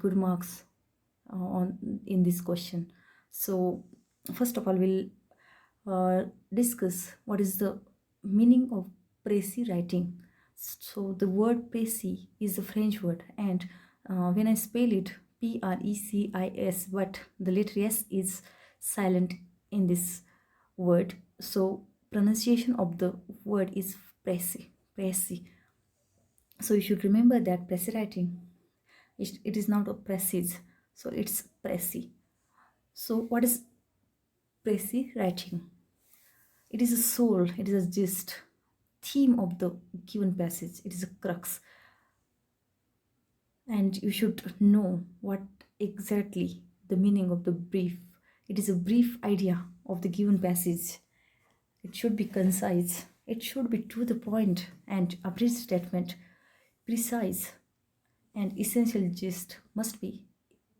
good marks on in this question. So first of all, we'll discuss what is the meaning of Precis writing. So the word Precis is a French word, and when I spell it Precis, but the letter S is silent in this word. So pronunciation of the word is Precis. Precis. So you should remember that Precis writing, it is not a Precis, so it's Precis. So what is Precis writing? It is a soul, it is a gist, theme of the given passage, it is a crux, and you should know what exactly the meaning of the brief. It is a brief idea of the given passage. It should be concise, it should be to the point, and a brief statement, precise and essential gist must be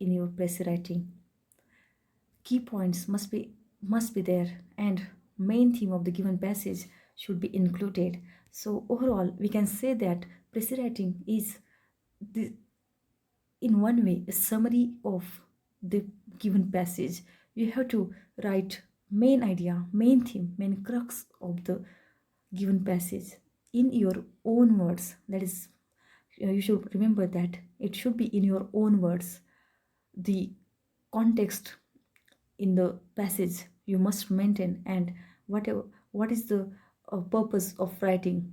in your Precis writing. Key points must be there, and main theme of the given passage should be included. So overall we can say that Precis writing is the, in one way, a summary of the given passage. You have to write main idea, main theme, main crux of the given passage in your own words. That is, you should remember that it should be in your own words. The context in the passage you must maintain, and what is the purpose of writing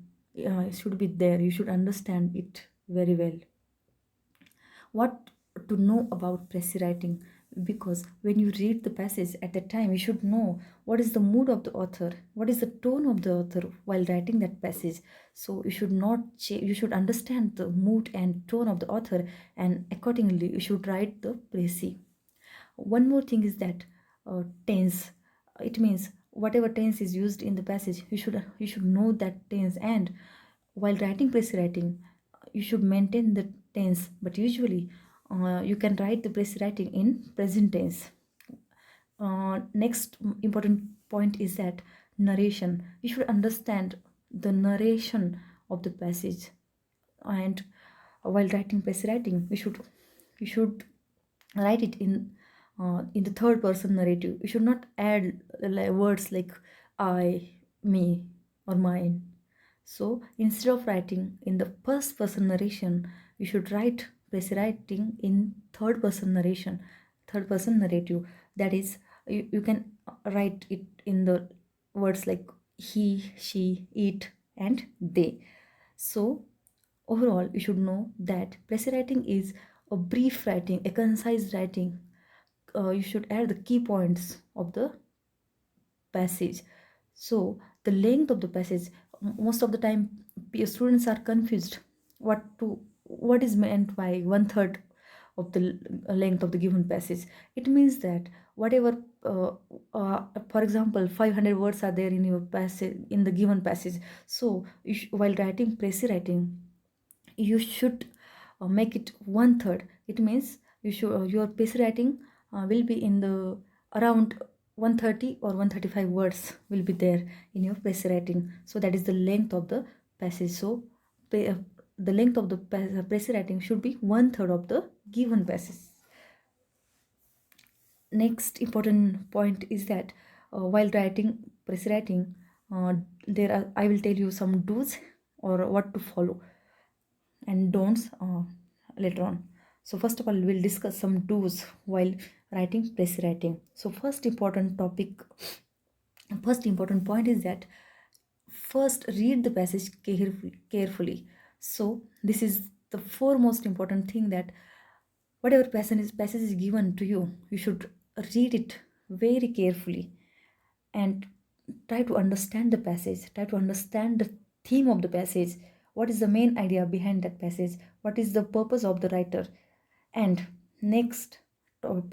should be there. You should understand it very well. What to know about Precis writing, because when you read the passage at that time you should know what is the mood of the author, what is the tone of the author while writing that passage. So you should not you should understand the mood and tone of the author, and accordingly you should write the Precis. One more thing is that tense. It means whatever tense is used in the passage, you should know that tense, and while writing Precis writing you should maintain the tense, but usually you can write the Precis writing in present tense. Next important point is that narration. You should understand the narration of the passage, and while writing Precis writing you should write it in the third person narrative. You should not add words like I, me, or mine. So instead of writing in the first person narration, you should write Precis writing in third person narration, third person narrative. That is, you can write it in the words like he, she, it, and they. So overall, you should know that Precis writing is a brief writing, a concise writing. You should add the key points of the passage. So the length of the passage, most of the time students are confused what is meant by 1/3 of the length of the given passage. It means that whatever for example 500 words are there in your passage, in the given passage. So while writing Precis writing you should make it 1/3. It means you should your Precis writing will be in the around 130 or 135 words will be there in your Precis writing. So that is the length of the passage. So the length of the Precis writing should be 1/3 of the given passage. Next important point is that while writing Precis writing, I will tell you some do's or what to follow and don'ts later on. So first of all, we'll discuss some do's while writing Precis writing. So first important point is that first read the passage carefully. So this is the foremost important thing, that whatever passage is given to you, you should read it very carefully and try to understand the passage, try to understand the theme of the passage, what is the main idea behind that passage, what is the purpose of the writer. And next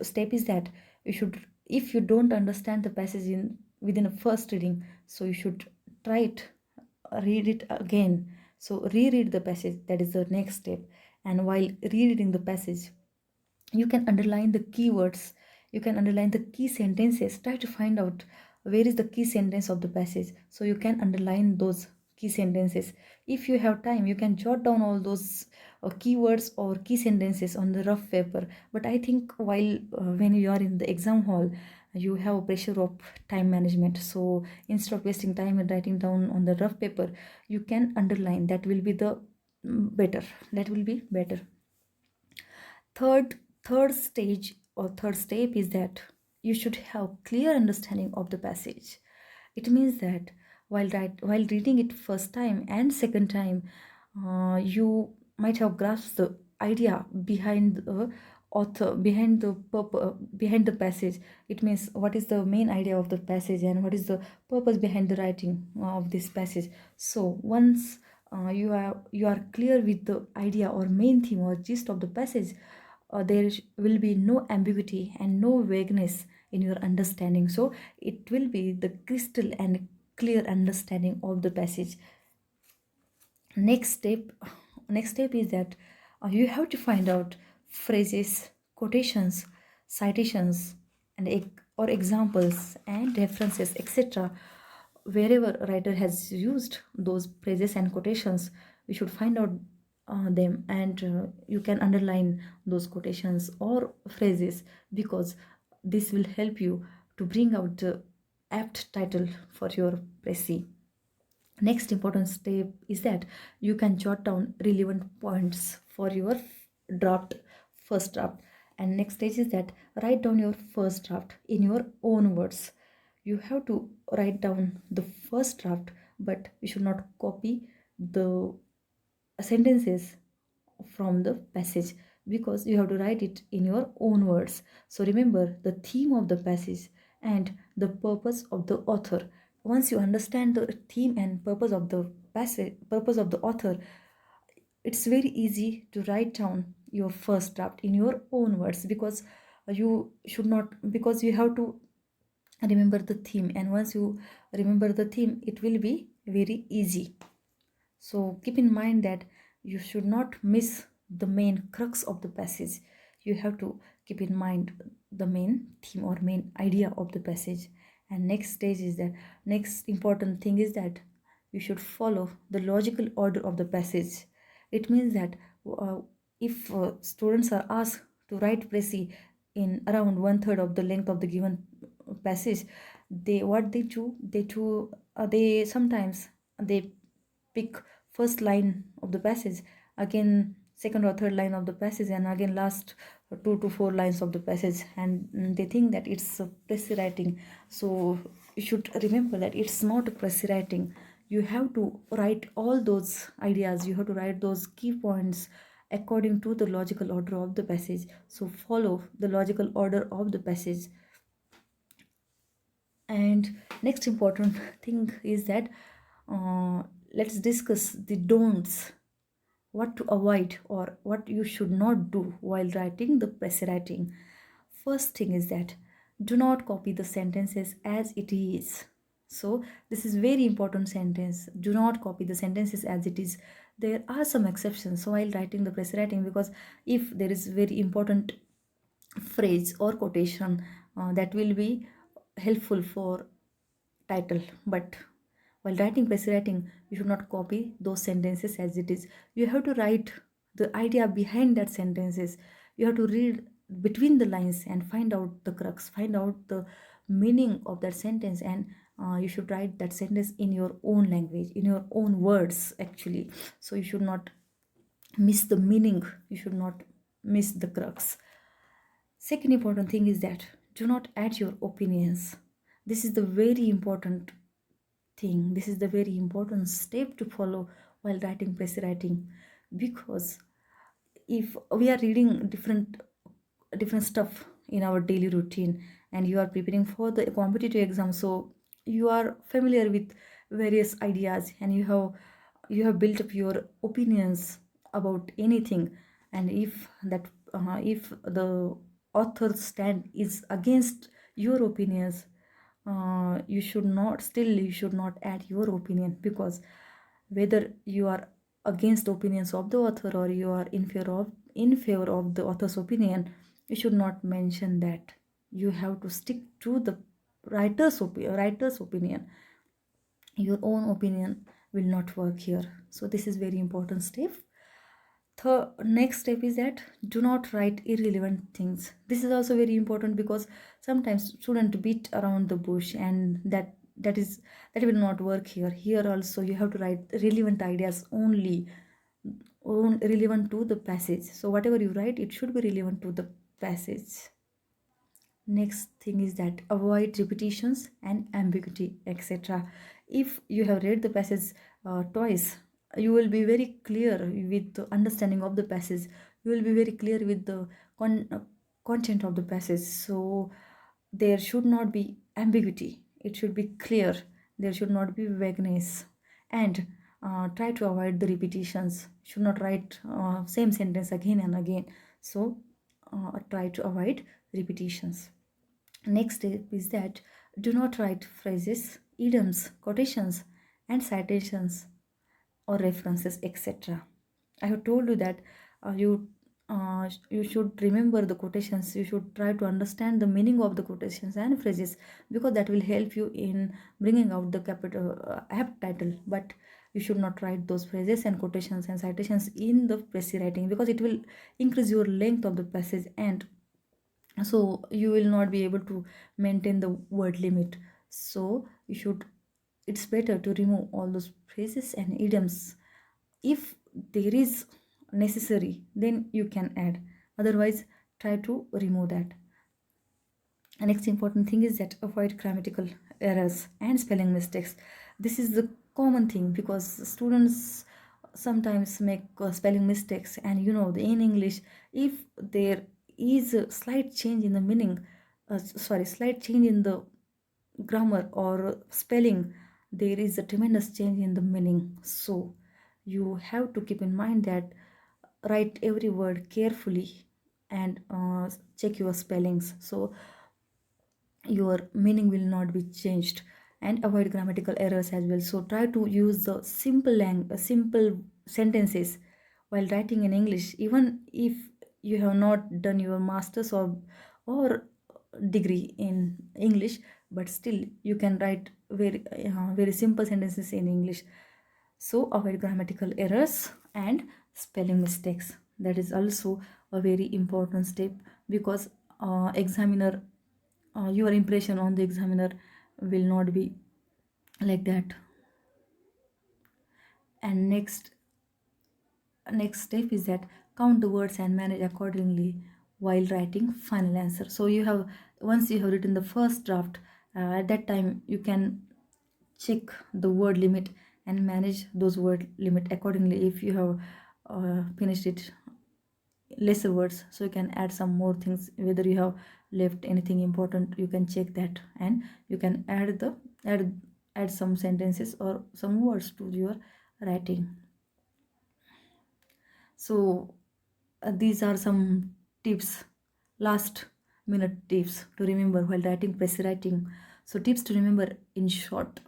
step is that you should, if you don't understand the passage within a first reading, so you should try it, read it again. So reread the passage, that is the next step. And while rereading the passage, you can underline the keywords, you can underline the key sentences. Try to find out where is the key sentence of the passage, so you can underline those key sentences. If you have time, you can jot down all those keywords or key sentences on the rough paper. But I think while when you are in the exam hall, you have a pressure of time management. So instead of wasting time and writing down on the rough paper, you can underline. That will be the better. That will be better. Third stage or third step is that you should have clear understanding of the passage. It means that while reading it first time and second time, you might have grasped the idea behind the author, behind the passage. It means what is the main idea of the passage and what is the purpose behind the writing of this passage. So once you are clear with the idea or main theme or gist of the passage, there will be no ambiguity and no vagueness in your understanding. So it will be the crystal and clear understanding of the passage. Next step is that you have to find out phrases, quotations, citations, and or examples and references, etc. Wherever writer has used those phrases and quotations, you should find out them, and you can underline those quotations or phrases, because this will help you to bring out the apt title for your Precis. Next important step is that you can jot down relevant points for your draft, first draft. And next stage is that write down your first draft in your own words. You have to write down the first draft, but you should not copy the sentences from the passage, because you have to write it in your own words. So remember the theme of the passage and the purpose of the author. Once you understand the theme and purpose of the passage, purpose of the author, it's very easy to write down your first draft in your own words, because you have to remember the theme, and once you remember the theme, it will be very easy. So keep in mind that you should not miss the main crux of the passage. You have to keep in mind the main theme or main idea of the passage. And next important thing is that you should follow the logical order of the passage. It means that if students are asked to write Precis in around 1/3 of the length of the given passage, they sometimes they pick first line of the passage, again second or third line of the passage, and again last 2 to 4 lines of the passage, and they think that it's Precis writing. So you should remember that it's not Precis writing. You have to write all those ideas, you have to write those key points according to the logical order of the passage. So follow the logical order of the passage. And next important thing is that let's discuss the don'ts, what to avoid or what you should not do while writing the Precis writing. First thing is that do not copy the sentences as it is. So this is very important sentence. Do not copy the sentences as it is. There are some exceptions so while writing the Precis writing, because if there is very important phrase or quotation that will be helpful for title, but while writing Precis writing, you should not copy those sentences as it is. You have to write the idea behind that sentences. You have to read between the lines and find out the crux, find out the meaning of that sentence, and you should write that sentence in your own language, in your own words actually. So you should not miss the meaning, you should not miss the crux. Second important thing is that do not add your opinions. This is the very important thing. This is the very important step to follow while writing Precis writing, because if we are reading different stuff in our daily routine and you are preparing for the competitive exam, so you are familiar with various ideas and you have built up your opinions about anything, and if the author's stand is against your opinions, you should not add your opinion, because whether you are against the opinions of the author or you are in favor of the author's opinion, you should not mention that. You have to stick to the writer's opinion, your own opinion. will not work here. So this is very important step. The next step is that do not write irrelevant things. This is also very important because sometimes students beat around the bush, and that will not work here. Here also you have to write relevant ideas only, relevant to the passage. So whatever you write, it should be relevant to the passage. Next thing is that avoid repetitions and ambiguity, etc. If you have read the passage twice, you will be very clear with the understanding of the passage. You will be very clear with the content of the passage. So there should not be ambiguity. It should be clear. There should not be vagueness. And try to avoid the repetitions. Should not write same sentence again and again. So try to avoid repetitions. Next step is that do not write phrases, idioms, quotations, and citations or references, etc. I have told you that you should remember the quotations. You should try to understand the meaning of the quotations and phrases, because that will help you in bringing out the capital apt title. But you should not write those phrases and quotations and citations in the Precis writing, because it will increase your length of the passage, and so you will not be able to maintain the word limit. So it's better to remove all those phrases and idioms. If there is necessary, then you can add, otherwise try to remove that. Next important thing is that avoid grammatical errors and spelling mistakes. This is the common thing, because students sometimes make spelling mistakes, and in English, if there is a slight change in the meaning, slight change in the grammar or spelling, there is a tremendous change in the meaning. So you have to keep in mind that write every word carefully and check your spellings, so your meaning will not be changed. And avoid grammatical errors as well. So try to use the simple sentences while writing in English, even if you have not done your masters or degree in English, but still you can write very simple sentences in English. So avoid grammatical errors and spelling mistakes. That is also a very important step, because examiner your impression on the examiner will not be like that. And next step is that count the words and manage accordingly while writing final answer. So once you have written the first draft, at that time you can check the word limit and manage those word limit accordingly. If you have finished it lesser words, so you can add some more things. Whether you have left anything important, you can check that, and you can add some sentences or some words to your writing. So these are some tips, last minute tips to remember while writing Precis writing. So tips to remember in short.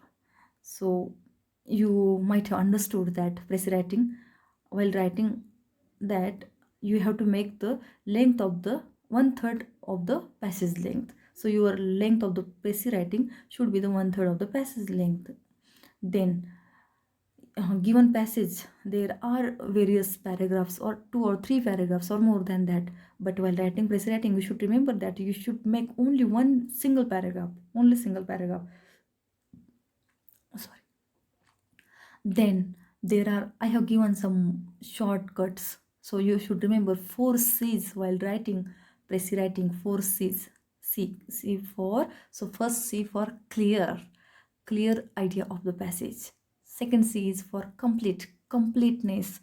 So you might have understood that Precis writing, while writing, that you have to make the length of the 1/3 of the passage length. So your length of the Precis writing should be the 1/3 of the passage length. Then given passage, there are various paragraphs or 2 or 3 paragraphs or more than that. But while writing Precis writing, you should remember that you should make only one single paragraph, sorry. Then I have given some shortcuts. So you should remember 4 C's while writing Precis writing. 4 C's. C for, so first C for clear idea of the passage. Second C is for completeness.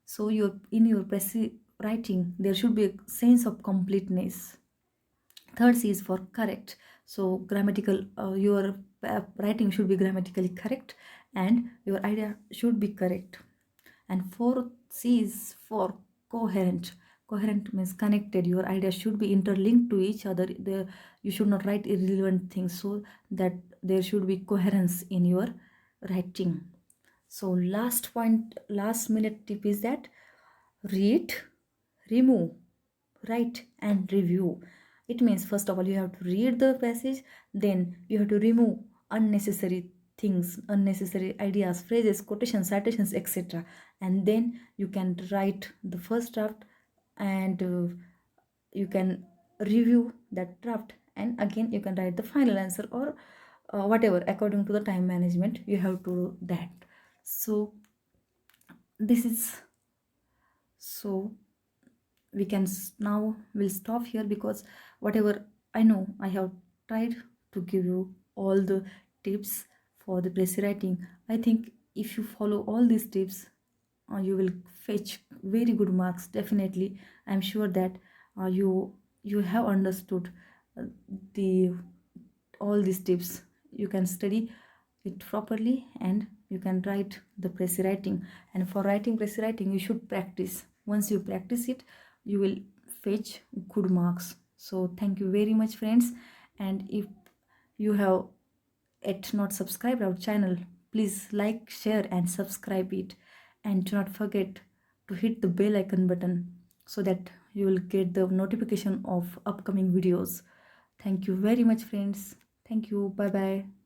So in your Precis writing, there should be a sense of completeness. Third C is for correct. So grammatical, your writing should be grammatically correct, and your idea should be correct. And fourth C is for coherent. Coherent means connected. Your ideas should be interlinked to each other. You should not write irrelevant things, so that there should be coherence in your writing. So last minute tip is that read, remove, write, and review. It means, first of all, you have to read the passage, then you have to remove unnecessary things, unnecessary ideas, phrases, quotations, citations, etc. And then you can write the first draft, and you can review that draft, and again you can write the final answer, or whatever, according to the time management you have to do that. So this is, so we can now we'll stop here, because whatever I know, I have tried to give you all the tips for the Precis writing. I think if you follow all these tips, you will fetch very good marks. Definitely, I'm sure that you have understood uh, the all these tips. You can study it properly, and you can write the Precis writing. And for writing Precis writing, you should practice. Once you practice it, you will fetch good marks. So thank you very much, friends. And if you have yet not subscribed our channel, please like, share and subscribe it. And do not forget to hit the bell icon button, so that you will get the notification of upcoming videos. Thank you very much, friends. Thank you. Bye bye.